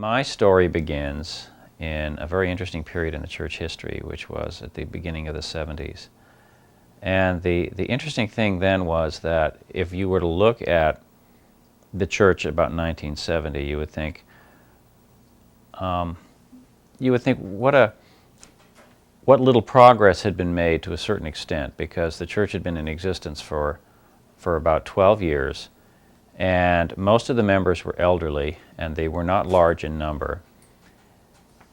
My story begins in a very interesting period in the church history, which was at the beginning of the 70s. And the interesting thing then was that if you were to look at the church about 1970, you would think what little progress had been made to a certain extent, because the church had been in existence for about 12 years, and most of the members were elderly, and they were not large in number.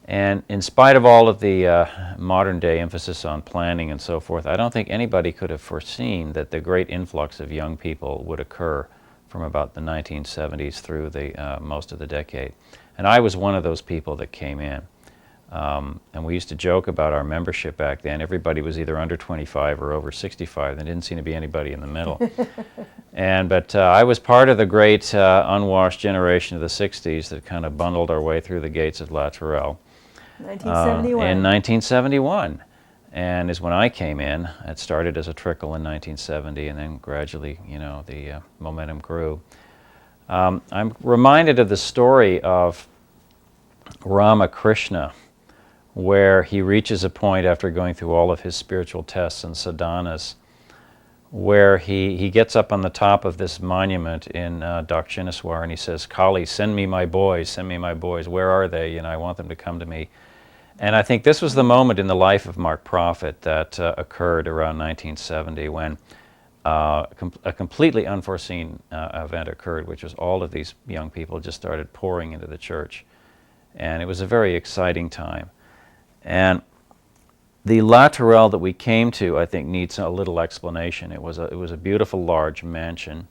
And in spite of all of the modern day emphasis on planning and so forth, I don't think anybody could have foreseen that the great influx of young people would occur from about the 1970s through the most of the decade. And I was one of those people that came in. And we used to joke about our membership back then. Everybody was either under 25 or over 65. There didn't seem to be anybody in the middle. But I was part of the great unwashed generation of the 60s that kind of bundled our way through the gates of La Tourelle. 1971. In 1971. And is when I came in. It started as a trickle in 1970, and then gradually, the momentum grew. I'm reminded of the story of Ramakrishna, where he reaches a point after going through all of his spiritual tests and sadhanas, where he gets up on the top of this monument in Dakshineswar, and he says, "Kali, send me my boys, where are they? I want them to come to me." And I think this was the moment in the life of Mark Prophet that occurred around 1970, when a completely unforeseen event occurred, which was all of these young people just started pouring into the church. And it was a very exciting time. And the La Tourelle that we came to, I think, needs a little explanation. It was a beautiful, large mansion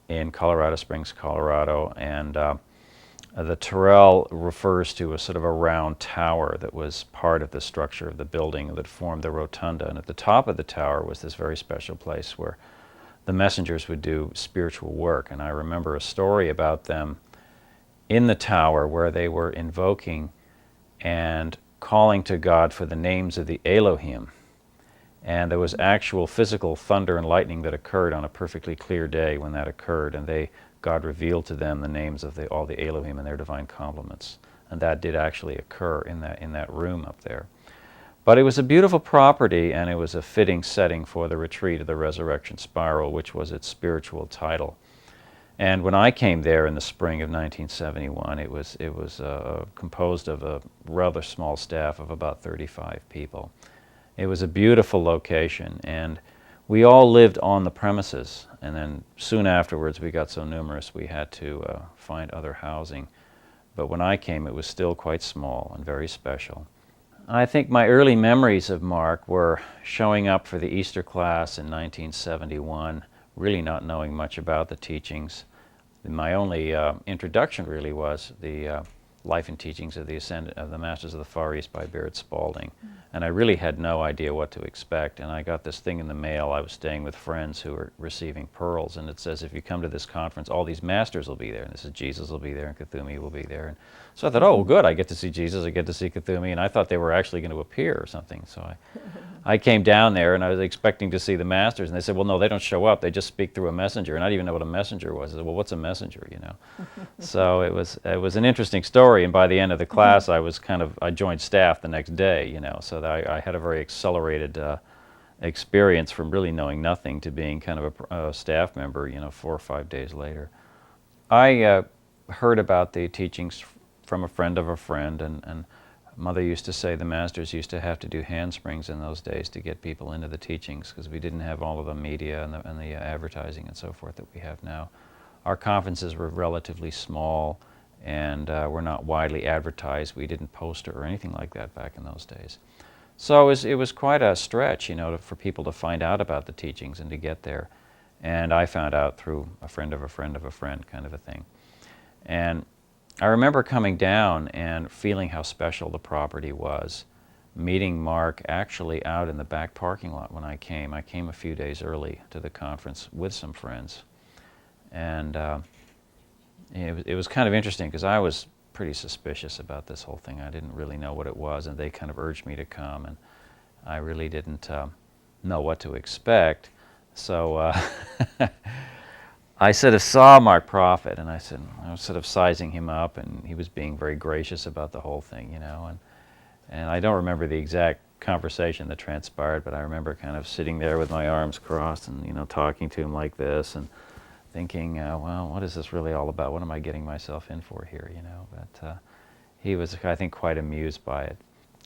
in Colorado Springs, Colorado, and the Tourelle refers to a sort of a round tower that was part of the structure of the building that formed the rotunda. And at the top of the tower was this very special place where the messengers would do spiritual work. And I remember a story about them in the tower where they were invoking and calling to God for the names of the Elohim. And there was actual physical thunder and lightning that occurred on a perfectly clear day when that occurred, and God revealed to them the names of all the Elohim and their divine complements. And that did actually occur in that room up there. But it was a beautiful property, and it was a fitting setting for the retreat of the Resurrection Spiral, which was its spiritual title. And when I came there in the spring of 1971, it was composed of a rather small staff of about 35 people. It was a beautiful location, and we all lived on the premises. And then soon afterwards, we got so numerous we had to find other housing. But when I came, it was still quite small and very special. I think my early memories of Mark were showing up for the Easter class in 1971, really not knowing much about the teachings. My only introduction really was the Life and Teachings of the Masters of the Far East by Baird Spalding. And I really had no idea what to expect. And I got this thing in the mail. I was staying with friends who were receiving pearls, and it says, if you come to this conference, all these masters will be there. And this is Jesus will be there, and Kuthumi will be there. And so I thought, oh, well, good, I get to see Jesus, I get to see Kuthumi, and I thought they were actually going to appear or something. So I came down there, and I was expecting to see the masters, and they said, well, no, they don't show up. They just speak through a messenger. And I didn't even know what a messenger was. I said, well, what's a messenger, So it was an interesting story, and by the end of the class, I joined staff the next day, so that I had a very accelerated experience from really knowing nothing to being kind of a staff member, 4 or 5 days later. I heard about the teachings from a friend of a friend, and Mother used to say the masters used to have to do handsprings in those days to get people into the teachings, because we didn't have all of the media and the advertising and so forth that we have now. Our conferences were relatively small and were not widely advertised. We didn't poster or anything like that back in those days. So it was quite a stretch, for people to find out about the teachings and to get there. And I found out through a friend of a friend of a friend kind of a thing. And I remember coming down and feeling how special the property was, meeting Mark actually out in the back parking lot when I came. I came a few days early to the conference with some friends. And it was kind of interesting because I was pretty suspicious about this whole thing. I didn't really know what it was, and they kind of urged me to come, and I really didn't know what to expect. So I sort of saw Mark Prophet, and I was sort of sizing him up, and he was being very gracious about the whole thing, you know. And I don't remember the exact conversation that transpired, but I remember kind of sitting there with my arms crossed and, you know, talking to him like this and thinking, well, what is this really all about? What am I getting myself in for here, you know? But he was, I think, quite amused by it.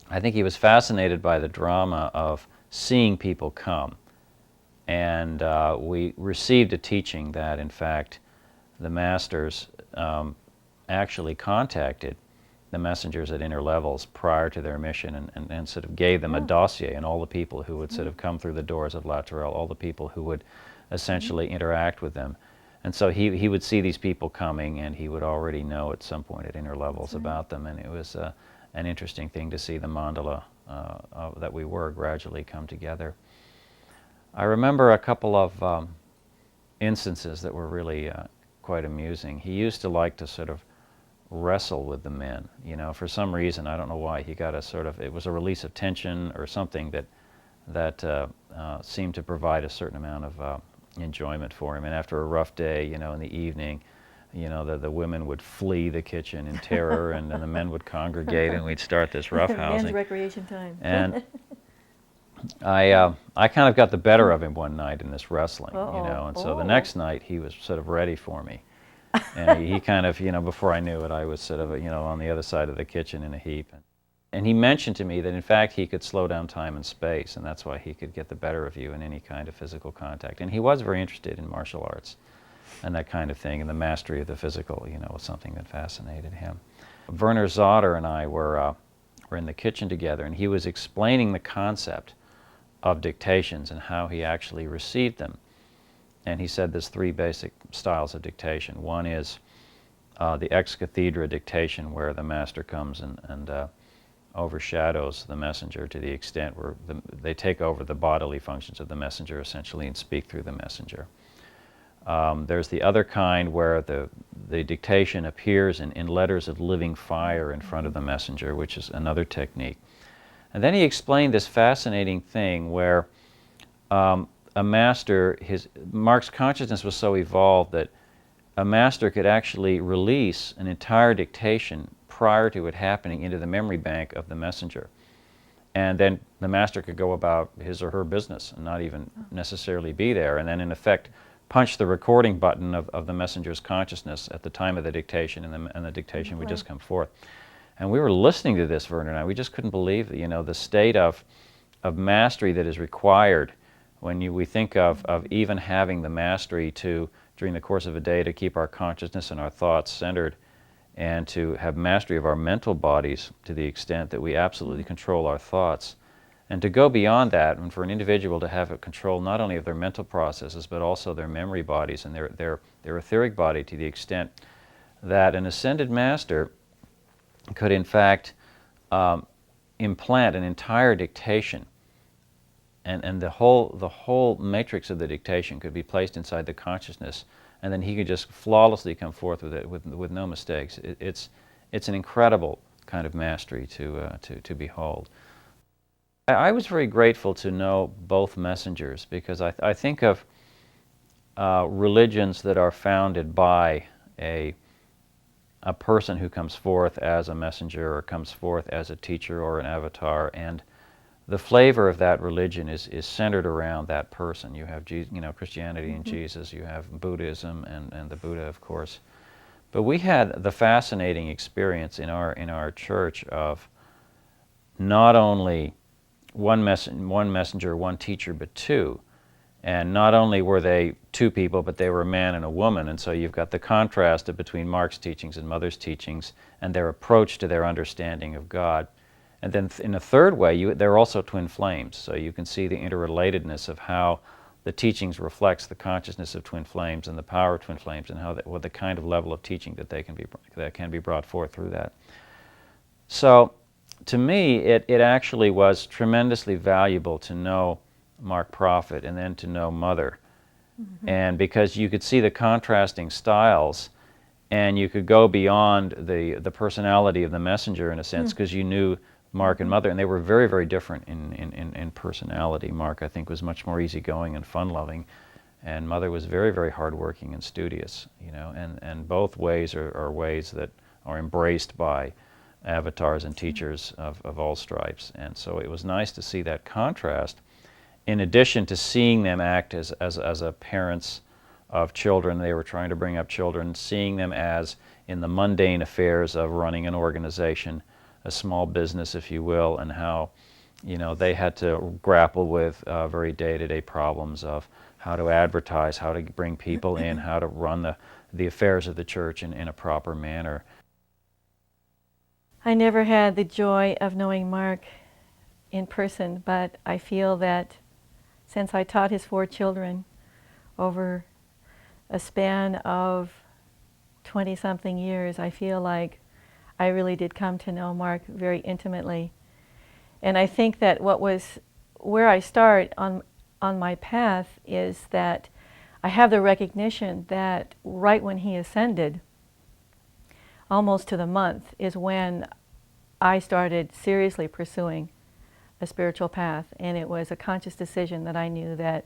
I think he was fascinated by the drama of seeing people come. And we received a teaching that, in fact, the masters actually contacted the messengers at inner levels prior to their mission and sort of gave them a dossier on all the people who would sort of come through the doors of La Tourelle, all the people who would essentially interact with them. And so he would see these people coming, and he would already know at some point at inner levels about them. And it was an interesting thing to see the mandala that we were gradually come together. I remember a couple of instances that were really quite amusing. He used to like to sort of wrestle with the men. You know, for some reason, I don't know why, he got a sort of, it was a release of tension or something that seemed to provide a certain amount of enjoyment for him. And after a rough day, you know, in the evening, you know, the women would flee the kitchen in terror, and then the men would congregate, and we'd start this roughhousing. Men's recreation time. And I kind of got the better of him one night in this wrestling, you know, and so the next night he was sort of ready for me. And he kind of, you know, before I knew it, I was sort of, you know, on the other side of the kitchen in a heap. And he mentioned to me that, in fact, he could slow down time and space, and that's why he could get the better of you in any kind of physical contact. And he was very interested in martial arts and that kind of thing, and the mastery of the physical, you know, was something that fascinated him. Werner Zotter and I were in the kitchen together, and he was explaining the concept of dictations and how he actually received them. And he said there's three basic styles of dictation. One is the ex cathedra dictation, where the master comes and overshadows the messenger to the extent where they take over the bodily functions of the messenger, essentially, and speak through the messenger. There's the other kind where the dictation appears in letters of living fire in front of the messenger, which is another technique. And then he explained this fascinating thing where a master, Mark's consciousness was so evolved that a master could actually release an entire dictation prior to it happening into the memory bank of the messenger. And then the master could go about his or her business and not even necessarily be there, and then in effect punch the recording button of the messenger's consciousness at the time of the dictation, and the dictation would just come forth. And we were listening to this, Werner and I. We just couldn't believe, you know, the state of mastery that is required when we think of even having the mastery to, during the course of a day, to keep our consciousness and our thoughts centered, and to have mastery of our mental bodies to the extent that we absolutely control our thoughts. And to go beyond that, and for an individual to have a control not only of their mental processes, but also their memory bodies and their etheric body, to the extent that an ascended master could in fact implant an entire dictation, and the whole matrix of the dictation could be placed inside the consciousness, and then he could just flawlessly come forth with it with no mistakes. It's an incredible kind of mastery to behold. I was very grateful to know both messengers, because I think of religions that are founded by a person who comes forth as a messenger or comes forth as a teacher or an avatar, and the flavor of that religion is centered around that person. You have Christianity and Jesus, you have Buddhism and the Buddha, of course. But we had the fascinating experience in our church of not only one messenger, one teacher, but two. And not only were they two people, but they were a man and a woman. And so you've got the contrast between Mark's teachings and Mother's teachings and their approach to their understanding of God. And then in a third way, they're also twin flames. So you can see the interrelatedness of how the teachings reflects the consciousness of twin flames and the power of twin flames, and how what the kind of level of teaching that can be brought forth through that. So to me, it actually was tremendously valuable to know Mark Prophet and then to know Mother. And because you could see the contrasting styles, and you could go beyond the personality of the messenger in a sense, because you knew Mark and Mother, and they were very, very different in personality. Mark, I think, was much more easygoing and fun-loving, And Mother was very, very hardworking and studious, you know, and both ways are ways that are embraced by avatars and teachers of all stripes. And so it was nice to see that contrast, in addition to seeing them act as a parents of children. They were trying to bring up children, seeing them as in the mundane affairs of running an organization, a small business, if you will, and how, you know, they had to grapple with very day-to-day problems of how to advertise, how to bring people in, how to run the affairs of the church in a proper manner. I never had the joy of knowing Mark in person, but I feel that since I taught his 4 children over a span of 20-something years, I feel like I really did come to know Mark very intimately. And I think that where I start on my path is that I have the recognition that right when he ascended, almost to the month, is when I started seriously pursuing a spiritual path. And it was a conscious decision that I knew that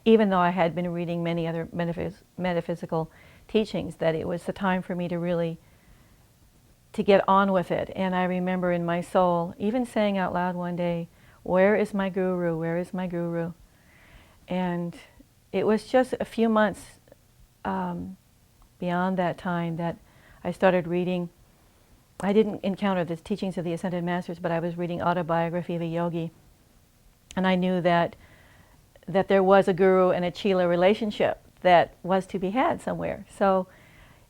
even though I had been reading many other metaphysical teachings, that it was the time for me to really to get on with it. And I remember in my soul even saying out loud one day, "Where is my guru? Where is my guru?" And it was just a few months beyond that time that I started reading. I didn't encounter the teachings of the Ascended Masters, but I was reading Autobiography of a Yogi. And I knew that there was a guru and a chela relationship that was to be had somewhere. So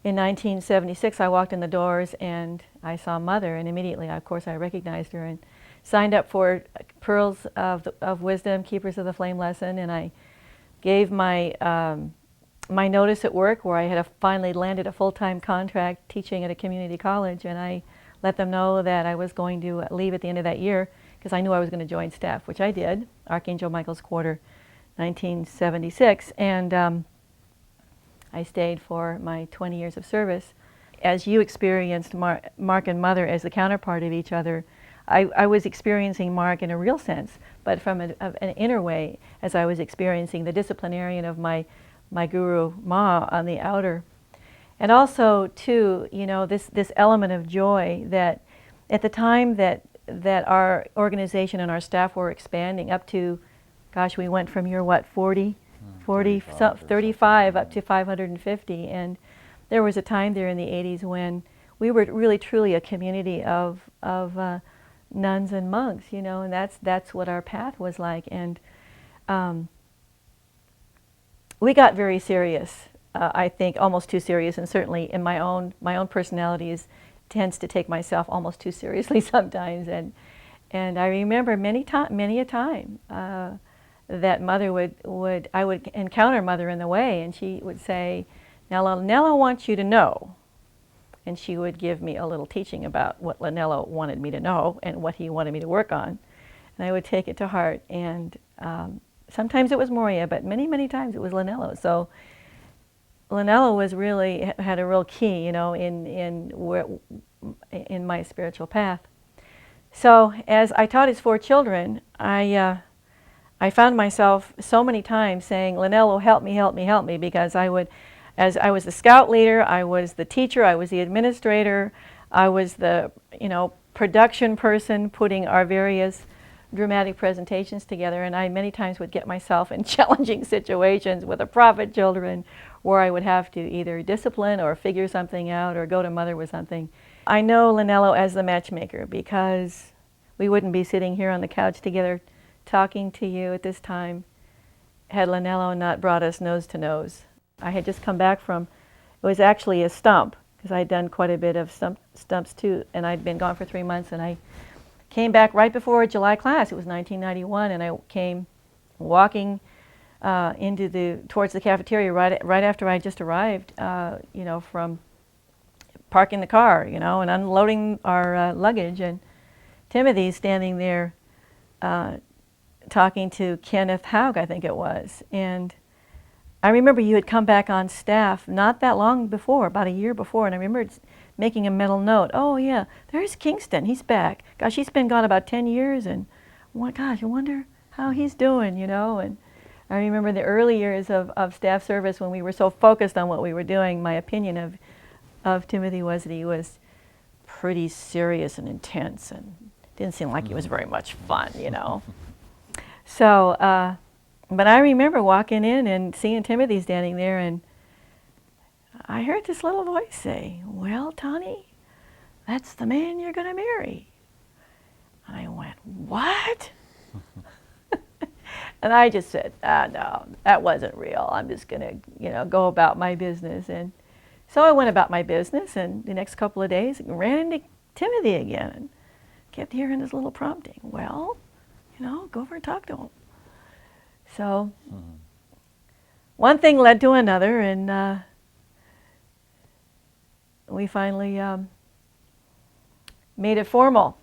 in 1976, I walked in the doors and I saw Mother, and immediately, of course, I recognized her and signed up for Pearls of Wisdom, Keepers of the Flame lesson, and I gave my my notice at work, where I had finally landed a full-time contract teaching at a community college, and I let them know that I was going to leave at the end of that year because I knew I was going to join staff, which I did, Archangel Michael's Quarter, 1976, and I stayed for my 20 years of service. As you experienced Mark and Mother as the counterpart of each other, I was experiencing Mark in a real sense, but from an inner way, as I was experiencing the disciplinarian of my guru Ma on the outer. And also, too, you know, this element of joy that at the time that our organization and our staff were expanding up to, gosh, we went from 35 up to 550, and there was a time there in the 80s when we were really truly a community of nuns and monks, you know, and that's what our path was like. And we got very serious. I think almost too serious, and certainly in my own personality tends to take myself almost too seriously sometimes. And I remember many a time that Mother I would encounter Mother in the way, and she would say, "Nella wants you to know." And she would give me a little teaching about what Lanello wanted me to know and what he wanted me to work on. And I would take it to heart. And sometimes it was Moria, but many times it was Lanello. So Lanello was really had a real key, you know, in my spiritual path. So as I taught his 4 children, I found myself so many times saying, "Lanello, help me, help me, help me," because as I was the scout leader, I was the teacher, I was the administrator, I was the, you know, production person putting our various dramatic presentations together, and I many times would get myself in challenging situations with the prophet children where I would have to either discipline or figure something out or go to Mother with something. I know Lanello as the matchmaker, because we wouldn't be sitting here on the couch together talking to you at this time had Lanello not brought us nose to nose. I had just come back from, it was actually a stump, because I had done quite a bit of stumps too, and I'd been gone for 3 months, and I came back right before a July class. It was 1991, and I came walking towards the cafeteria right after I just arrived, you know, from parking the car, you know, and unloading our luggage, and Timothy's standing there talking to Kenneth Haug, I think it was, and I remember you had come back on staff not that long before, about a year before, and I remember making a mental note. "Oh yeah, there's Kingston, he's back. Gosh, he's been gone about 10 years, and gosh, I wonder how he's doing, you know." And I remember the early years of staff service when we were so focused on what we were doing. My opinion of Timothy was that he was pretty serious and intense, and didn't seem like he was very much fun, you know. So, but I remember walking in and seeing Timothy standing there, and I heard this little voice say, "Well, Tani, that's the man you're going to marry." And I went, "What?" And I just said, no, that wasn't real. I'm just going to, go about my business. And so I went about my business, and the next couple of days ran into Timothy again and kept hearing this little prompting. Well, go over and talk to him. So one thing led to another, and we finally made it formal.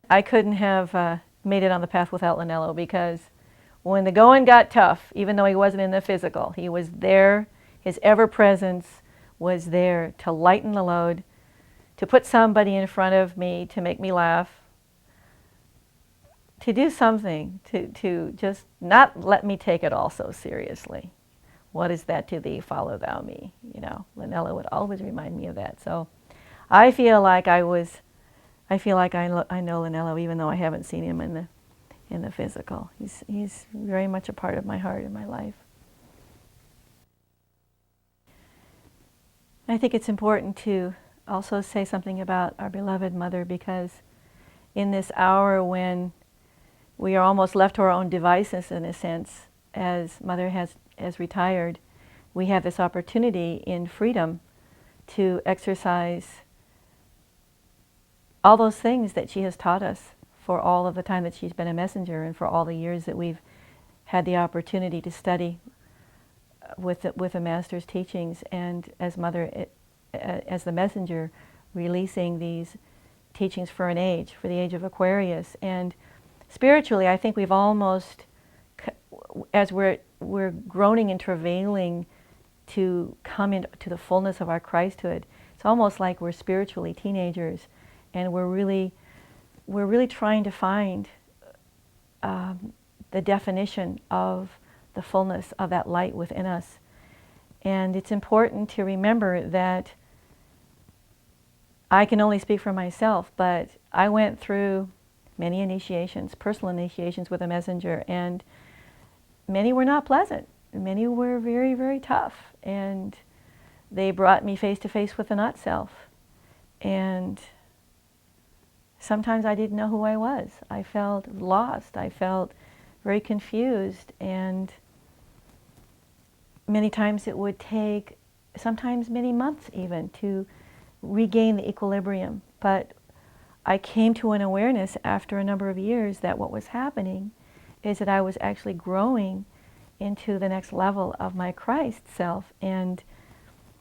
I couldn't have made it on the path without Lanello, because when the going got tough, even though he wasn't in the physical, he was there. His ever-presence was there to lighten the load, to put somebody in front of me to make me laugh, to do something, to just not let me take it all so seriously. What is that to thee? Follow thou me. Lanello would always remind me of that. So I feel like I know Lanello, even though I haven't seen him in the physical. He's very much a part of my heart and my life. I think it's important to also say something about our beloved mother, because in this hour when we are almost left to our own devices, in a sense, as Mother has retired, we have this opportunity in freedom to exercise all those things that she has taught us for all of the time that she's been a messenger, and for all the years that we've had the opportunity to study with the Master's teachings, and as Mother, as the messenger, releasing these teachings for the age of Aquarius. And spiritually, I think we've almost, as we're groaning and travailing to come into the fullness of our Christhood, it's almost like we're spiritually teenagers, and we're really trying to find the definition of the fullness of that light within us. And it's important to remember that I can only speak for myself, but I went through many initiations, personal initiations with a messenger, and many were not pleasant. Many were very, very tough, and they brought me face to face with the not self. And sometimes I didn't know who I was. I felt lost. I felt very confused, and many times it would take, sometimes many months even, to regain the equilibrium. But I came to an awareness after a number of years that what was happening is that I was actually growing into the next level of my Christ self and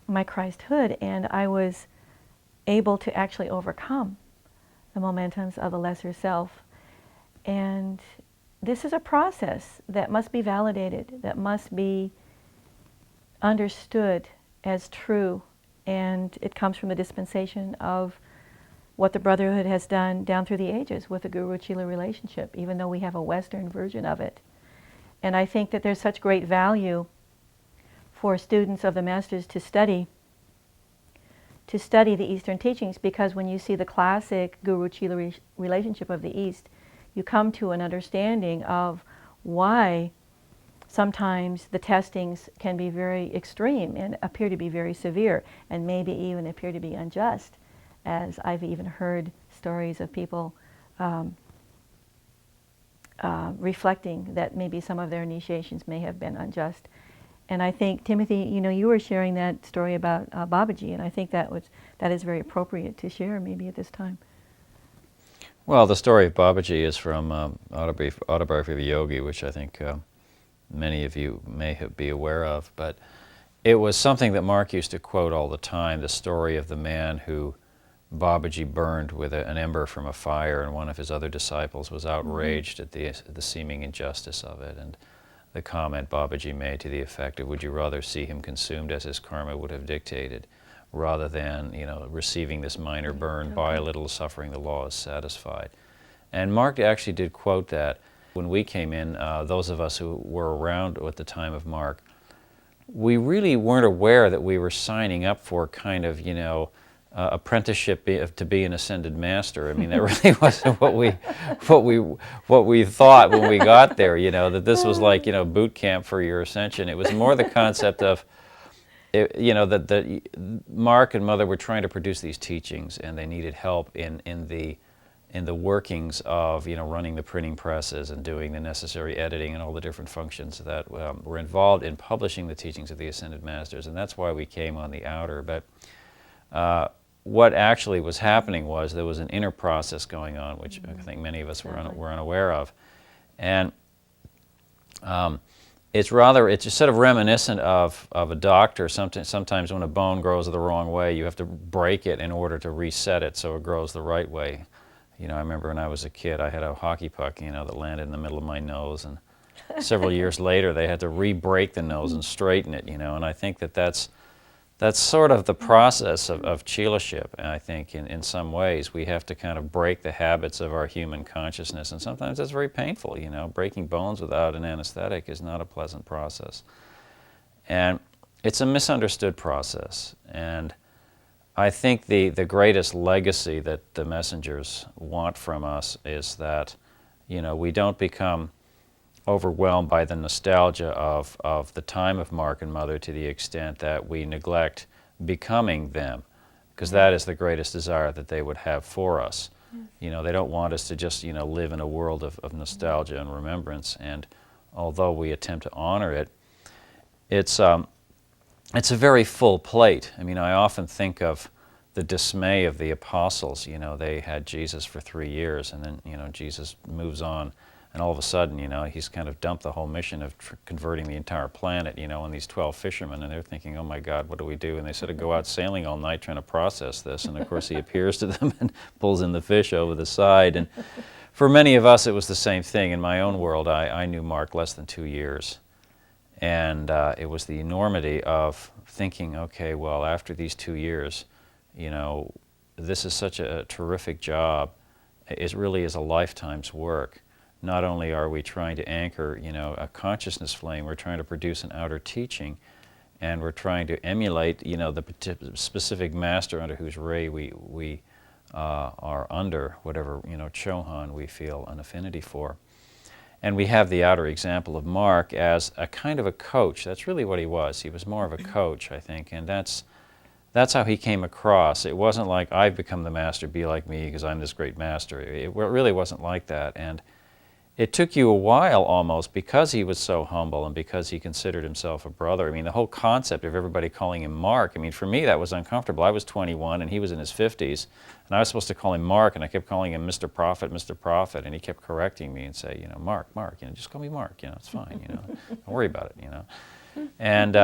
my Christhood, and I was able to actually overcome the momentums of the lesser self. And this is a process that must be validated, that must be understood as true, and it comes from the dispensation of what the Brotherhood has done down through the ages with the Guru-Chela relationship, even though we have a Western version of it. And I think that there's such great value for students of the Masters to study the Eastern teachings, because when you see the classic Guru-Chela relationship of the East, you come to an understanding of why sometimes the testings can be very extreme and appear to be very severe, and maybe even appear to be unjust, as I've even heard stories of people reflecting that maybe some of their initiations may have been unjust. And I think, Timothy, you were sharing that story about Babaji, and I think that is very appropriate to share maybe at this time. Well, the story of Babaji is from Autobiography of a Yogi, which I think many of you may be aware of, but it was something that Mark used to quote all the time, the story of the man who Babaji burned with an ember from a fire, and one of his other disciples was outraged at the seeming injustice of it. And the comment Babaji made to the effect of, would you rather see him consumed as his karma would have dictated, rather than receiving this minor burn, by a little suffering the law is satisfied. And Mark actually did quote that, When we came in, those of us who were around at the time of Mark, we really weren't aware that we were signing up for kind of, apprenticeship to be an ascended master. I mean, that really wasn't what we thought when we got there. That this was like boot camp for your ascension. It was more the concept of, that Mark and Mother were trying to produce these teachings, and they needed help in the workings of running the printing presses and doing the necessary editing and all the different functions that were involved in publishing the teachings of the Ascended Masters, and that's why we came on the outer. But what actually was happening was there was an inner process going on, which I think many of us were unaware of, and it's just sort of reminiscent of a doctor. Sometimes when a bone grows the wrong way, you have to break it in order to reset it so it grows the right way. I remember when I was a kid, I had a hockey puck, that landed in the middle of my nose, and several years later they had to re-break the nose and straighten it, and I think that's sort of the process of chelaship. And I think in some ways we have to kind of break the habits of our human consciousness, and sometimes that's very painful. Breaking bones without an anesthetic is not a pleasant process. And it's a misunderstood process. And I think the greatest legacy that the messengers want from us is that, we don't become overwhelmed by the nostalgia of the time of Mark and Mother to the extent that we neglect becoming them, because that is the greatest desire that they would have for us. They don't want us to just, live in a world of nostalgia and remembrance, and although we attempt to honor it, it's a very full plate. I mean, I often think of the dismay of the apostles. They had Jesus for 3 years, and then, Jesus moves on. And all of a sudden, he's kind of dumped the whole mission of converting the entire planet, on these 12 fishermen. And they're thinking, oh my God, what do we do? And they sort of go out sailing all night trying to process this. And of course he appears to them and pulls in the fish over the side. And for many of us, it was the same thing. In my own world, I knew Mark less than 2 years. And it was the enormity of thinking, okay, well, after these 2 years, this is such a terrific job. It really is a lifetime's work. Not only are we trying to anchor, a consciousness flame, we're trying to produce an outer teaching, and we're trying to emulate, the specific master under whose ray we are under, whatever, Chohan we feel an affinity for. And we have the outer example of Mark as a kind of a coach. That's really what he was. He was more of a coach, I think, and that's how he came across. It wasn't like, I've become the master, be like me, because I'm this great master. It really wasn't like that. And it took you a while almost, because he was so humble and because he considered himself a brother. I mean, the whole concept of everybody calling him Mark, I mean, for me that was uncomfortable. I was 21 and he was in his 50s, and I was supposed to call him Mark, and I kept calling him Mr. Prophet, and he kept correcting me and say, Mark, just call me Mark, it's fine, don't worry about it, And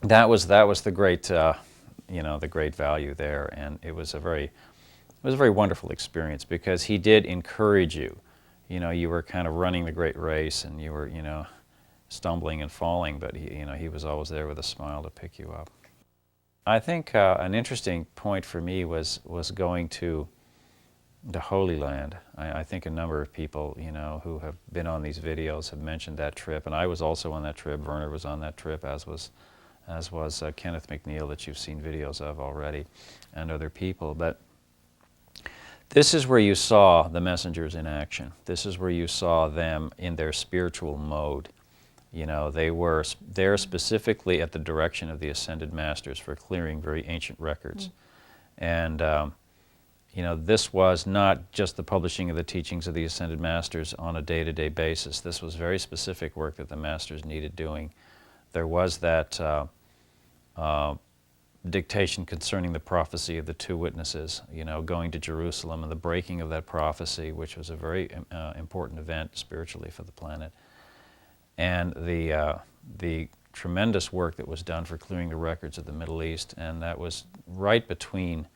that was the great, the great value there, and it was a very wonderful experience, because he did encourage you. You were kind of running the great race, and you were, stumbling and falling, but he was always there with a smile to pick you up. I think an interesting point for me was going to the Holy Land. I think a number of people, who have been on these videos have mentioned that trip, and I was also on that trip. Werner was on that trip, as was Kenneth McNeil, that you've seen videos of already, and other people. But this is where you saw the messengers in action. This is where you saw them in their spiritual mode. They were there specifically at the direction of the Ascended Masters for clearing very ancient records. And, this was not just the publishing of the teachings of the Ascended Masters on a day-to-day basis. This was very specific work that the Masters needed doing. There was that dictation concerning the prophecy of the 2 witnesses, going to Jerusalem and the breaking of that prophecy, which was a very important event spiritually for the planet. And the tremendous work that was done for clearing the records of the Middle East, and that was right between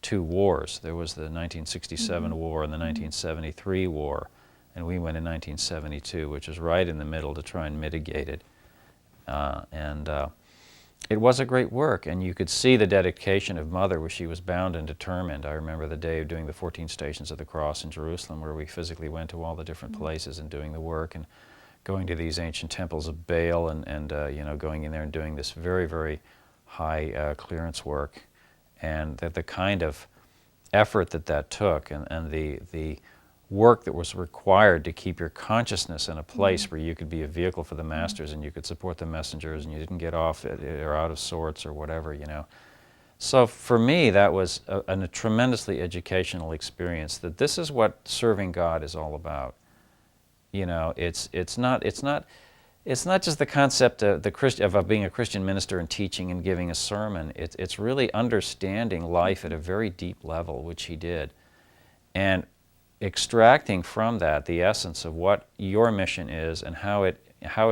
2 wars. There was the 1967 war and the 1973 war, and we went in 1972, which was right in the middle to try and mitigate it. it was a great work, and you could see the dedication of Mother, where she was bound and determined. I remember the day of doing the 14 Stations of the Cross in Jerusalem, where we physically went to all the different places and doing the work, and going to these ancient temples of Baal, and you know, going in there and doing this very, very high clearance work, and the kind of effort that took, and the work that was required to keep your consciousness in a place where you could be a vehicle for the masters and you could support the messengers and you didn't get off or out of sorts or whatever, you know. So for me, that was a tremendously educational experience, that this is what serving God is all about. You know, it's not just the concept of being a Christian minister and teaching and giving a sermon. It's really understanding life at a very deep level, which he did, and extracting from that the essence of what your mission is and how it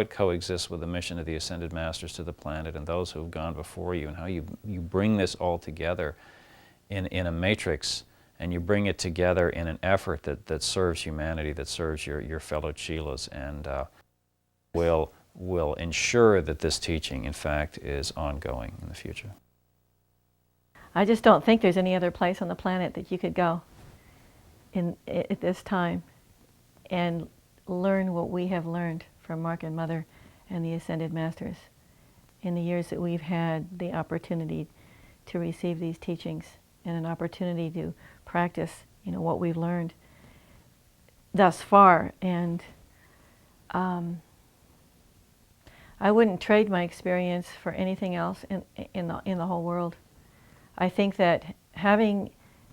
coexists with the mission of the Ascended Masters to the planet and those who have gone before you, and how you bring this all together in a matrix, and you bring it together in an effort that serves humanity, that serves your fellow chelas, and will ensure that this teaching, in fact, is ongoing in the future. I just don't think there's any other place on the planet that you could go at this time and learn what we have learned from Mark and Mother and the Ascended Masters in the years that we've had the opportunity to receive these teachings and an opportunity to practice, you know, what we've learned thus far. And I wouldn't trade my experience for anything else in the whole world. I think that having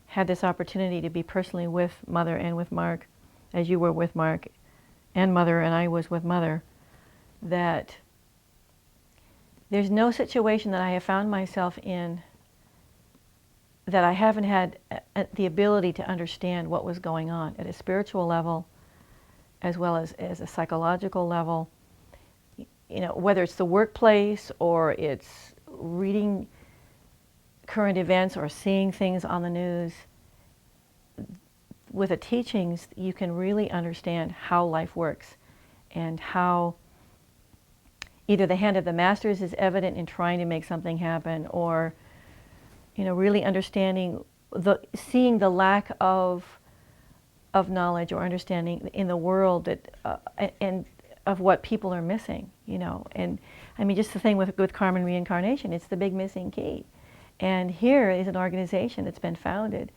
had this opportunity to be personally with Mother and with Mark, as you were with Mark and Mother and I was with Mother, that there's no situation that I have found myself in that I haven't had the ability to understand what was going on at a spiritual level as well as a psychological level. You know, whether it's the workplace or it's reading current events or seeing things on the news, with the teachings you can really understand how life works and how either the hand of the masters is evident in trying to make something happen, or, you know, really understanding seeing the lack of knowledge or understanding in the world that and of what people are missing, you know. And I mean, just the thing with karma and reincarnation, it's the big missing key. And here is an organization that's been founded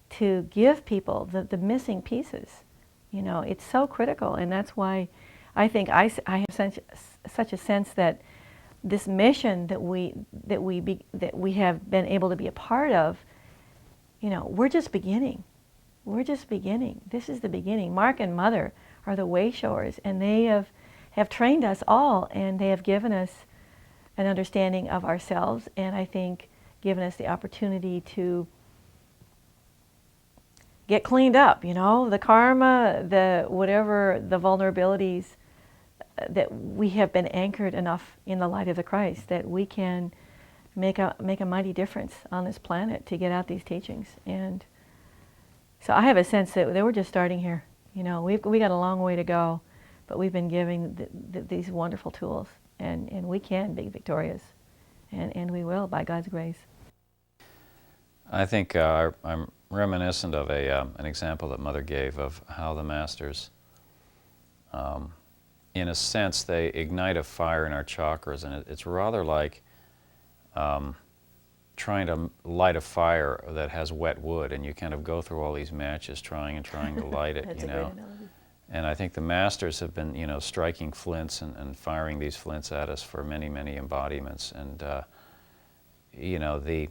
to give people the missing pieces. You know, it's so critical, and that's why I think I have such a sense that this mission that we have been able to be a part of, you know, we're just beginning. We're just beginning. This is the beginning. Mark and Mother are the way showers, and they have trained us all, and they have given us an understanding of ourselves, and I think given us the opportunity to get cleaned up, you know, the karma, the whatever, the vulnerabilities, that we have been anchored enough in the light of the Christ that we can make a mighty difference on this planet to get out these teachings. And so I have a sense that we're just starting here. You know, we got a long way to go, but we've been giving these wonderful tools, and we can be victorious, and we will by God's grace. I think I'm reminiscent of an example that Mother gave of how the Masters, in a sense, they ignite a fire in our chakras, and it's rather like trying to light a fire that has wet wood, and you kind of go through all these matches trying to light it, you know. And I think the Masters have been, you know, striking flints and firing these flints at us for many, many embodiments. And, you know, the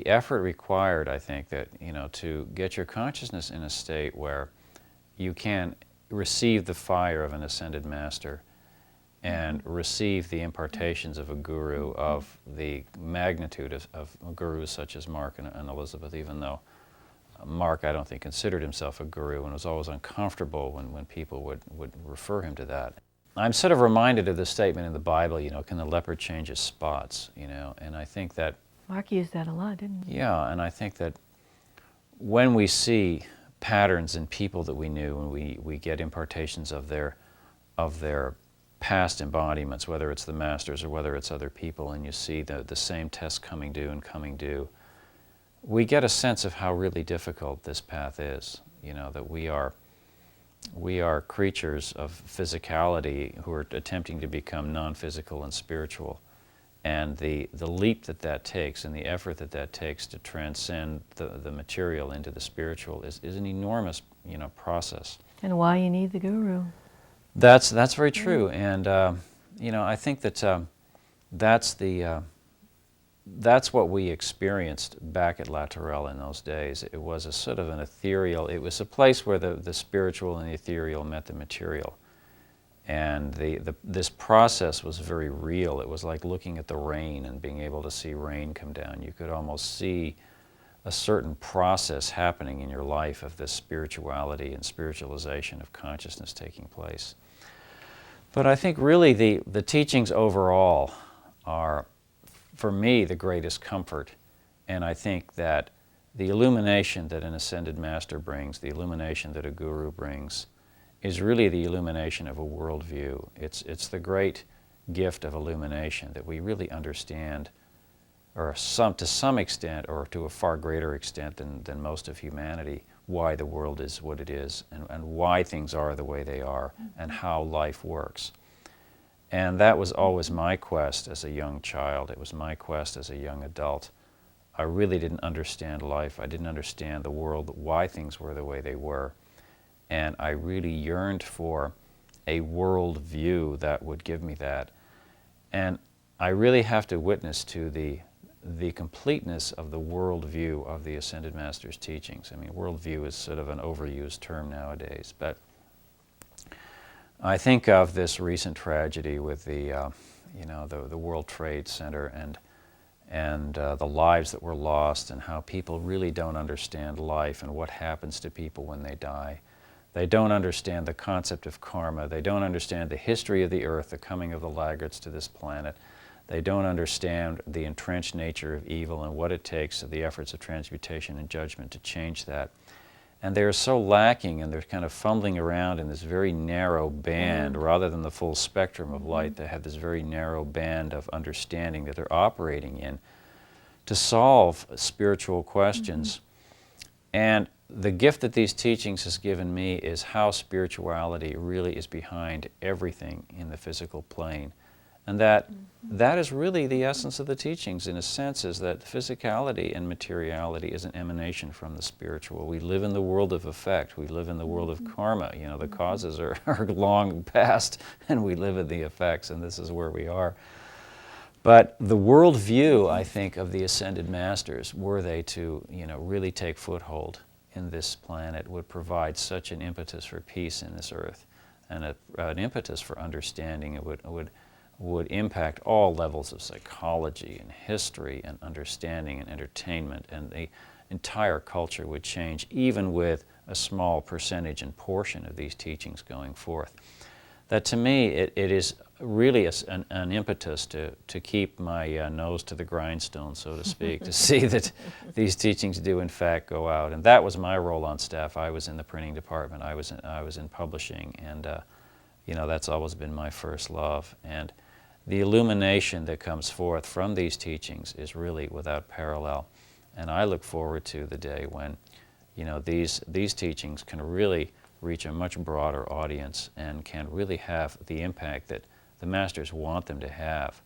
effort required, I think, that, you know, to get your consciousness in a state where you can receive the fire of an Ascended Master and receive the impartations of a guru of the magnitude of gurus such as Mark and Elizabeth, even though Mark, I don't think, considered himself a guru and was always uncomfortable when people would refer him to that. I'm sort of reminded of the statement in the Bible, you know, can the leopard change his spots, you know, and I think that Mark used that a lot, didn't he? Yeah, and I think that when we see patterns in people that we knew, and we get impartations of their past embodiments, whether it's the masters or whether it's other people, and you see the same tests coming due and coming due, we get a sense of how really difficult this path is. You know, that we are creatures of physicality who are attempting to become non-physical and spiritual. And the leap that takes and the effort that takes to transcend the material into the spiritual is an enormous, you know, process. And why you need the guru. That's very true. And, you know, I think that that's what we experienced back at La Tourelle in those days. It was a sort of an ethereal, it was a place where the spiritual and the ethereal met the material. And this process was very real. It was like looking at the rain and being able to see rain come down. You could almost see a certain process happening in your life of this spirituality and spiritualization of consciousness taking place. But I think really the teachings overall are, for me, the greatest comfort. And I think that the illumination that an ascended master brings, the illumination that a guru brings, is really the illumination of a worldview. It's the great gift of illumination that we really understand, or to some extent, or to a far greater extent than most of humanity, why the world is what it is, and why things are the way they are, and how life works. And that was always my quest as a young child. It was my quest as a young adult. I really didn't understand life. I didn't understand the world, why things were the way they were. And I really yearned for a world view that would give me that. And I really have to witness to the completeness of the world view of the Ascended Master's teachings. I mean, world view is sort of an overused term nowadays, but I think of this recent tragedy with the World Trade Center and the lives that were lost, and how people really don't understand life and what happens to people when they die. They don't understand the concept of karma. They don't understand the history of the earth, the coming of the laggards to this planet. They don't understand the entrenched nature of evil and what it takes, the efforts of transmutation and judgment to change that. And they're so lacking, and they're kind of fumbling around in this very narrow band, rather than the full spectrum of light. They have this very narrow band of understanding that they're operating in to solve spiritual questions. And the gift that these teachings has given me is how spirituality really is behind everything in the physical plane. And that is really the essence of the teachings, in a sense, is that physicality and materiality is an emanation from the spiritual. We live in the world of effect. We live in the world of karma. You know, the causes are long past, and we live in the effects, and this is where we are. But the world view, I think, of the Ascended Masters, were they to, you know, really take foothold in this planet, would provide such an impetus for peace in this earth, and an impetus for understanding. It would impact all levels of psychology and history and understanding and entertainment, and the entire culture would change, even with a small percentage and portion of these teachings going forth. That, to me, it is really an impetus to keep my nose to the grindstone, so to speak, to see that these teachings do in fact go out. And that was my role on staff. I was in the printing department. I was in publishing, and you know, that's always been my first love. And the illumination that comes forth from these teachings is really without parallel. And I look forward to the day when, you know, these teachings can really reach a much broader audience and can really have the impact that the Masters want them to have,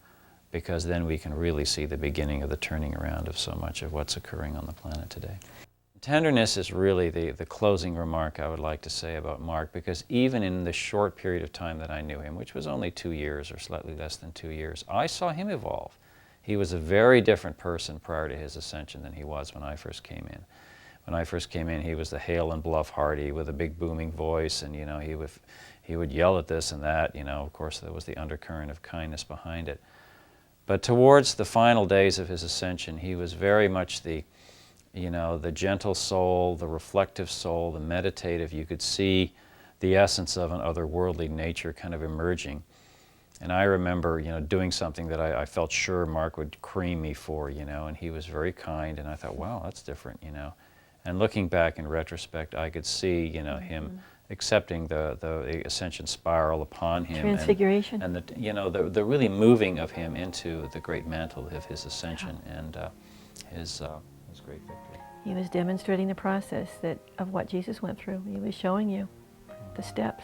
because then we can really see the beginning of the turning around of so much of what's occurring on the planet today. Tenderness is really the closing remark I would like to say about Mark, because even in the short period of time that I knew him, which was only 2 years or slightly less than 2 years, I saw him evolve. He was a very different person prior to his ascension than he was when I first came in. When I first came in, he was the hale and bluff Hardy with a big booming voice, and, you know, he would yell at this and that. You know, of course, there was the undercurrent of kindness behind it. But towards the final days of his ascension, he was very much the gentle soul, the reflective soul, the meditative. You could see the essence of an otherworldly nature kind of emerging. And I remember, you know, doing something that I felt sure Mark would cream me for, you know, and he was very kind, and I thought, wow, that's different, you know. And looking back in retrospect, I could see, you know, him accepting the ascension spiral upon him. Transfiguration. And the really moving of him into the great mantle of his ascension and his great victory. He was demonstrating the process of what Jesus went through. He was showing you the steps.